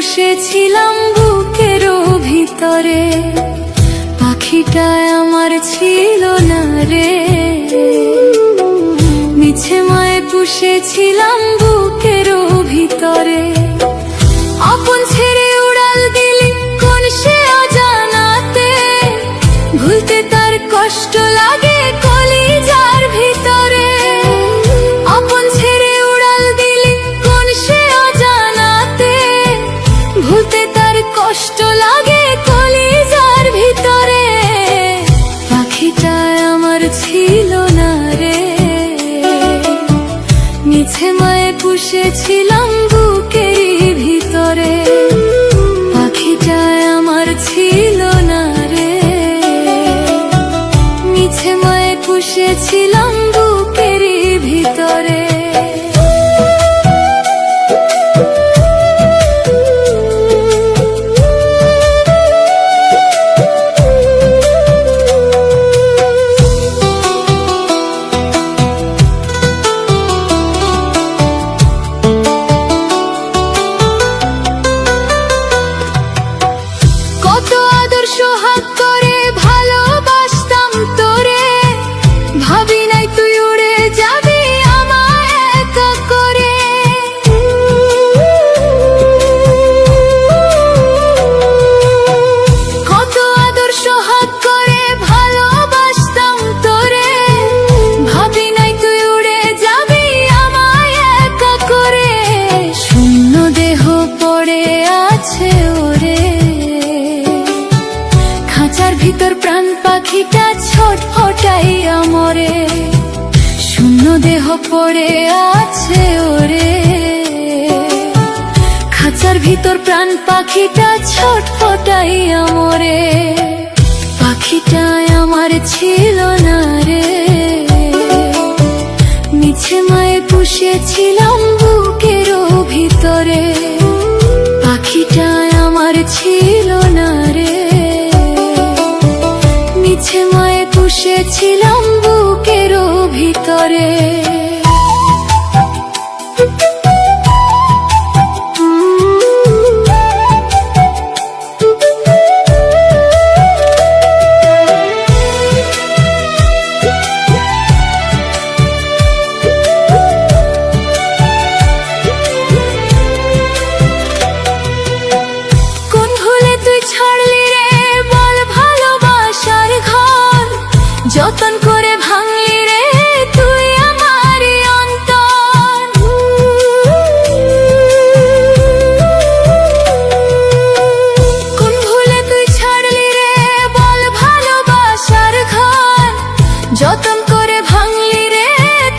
পুষেছিলাম বুকের ভিতরে, পাখিটা আমার ছিল না রে। মিছে মায়ে পুষেছিলাম বুকের ভিতরে, আপন ছেড়ে উড়াল দিলি কোন সে অজানাতে। ভুলতে তার কষ্ট লাগে কলিজার ভিতরে, আপন ছেড়ে উড়াল দিলি কোন সে অজানাতে। ভুলতে তার কষ্ট লাগে কলিজার ভিতরে, পাখিটা আমার ছিল না রে। মিছে মায়ে পুষেছিলাম বুকের ভিতরে, পাখিটা আমার ছিল না রে। মিছে মায়ে পুষেছিলাম বুকের ভিতরে। সোহাগ করে ভালোবাসতাম তোরে, ভাবি নাই তুই উড়ে যাবি আমায় একা করে। কত আদর সোহাগ করে ভালোবাসতাম তোরে, ভাবি নাই তুই উড়ে যাবি আমায় একা করে। শূন্য দেহ পড়ে আছে ওরে, খাঁচার ভিতর প্রাণ পাখিটা ছটফটাইয়া মরে। শূন্য দেহ পড়ে আছে ওরে, খাঁচার ভিতর প্রাণ পাখিটা ছটফটাইয়া মরে। পাখিটা আমার ছিল না রে, মিছে মায়ে পুষেছিলাম বুকের ভিতরে, পাখিটা আমার ছিল না রে। মিছে মায়ে পুষেছিলাম বুকের ভিতরে। কোন ভুলে তুই ছাড়লি রে বল ভালোবাসার ঘর, যতন করে ভাঙলি রে তুই আমার অন্তর। কোন ভুলে তুই ছাড়লি রে বল ভালোবাসার ঘর, যতন করে ভাঙলি রে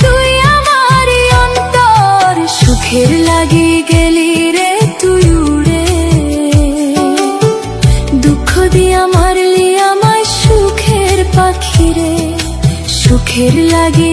তুই আমার অন্তর। সুখের লাগি গেলি রে তুই উড়ে, দুঃখ দিয়া মারলি আমায় সুখের পাখি রে। সুখের লাগি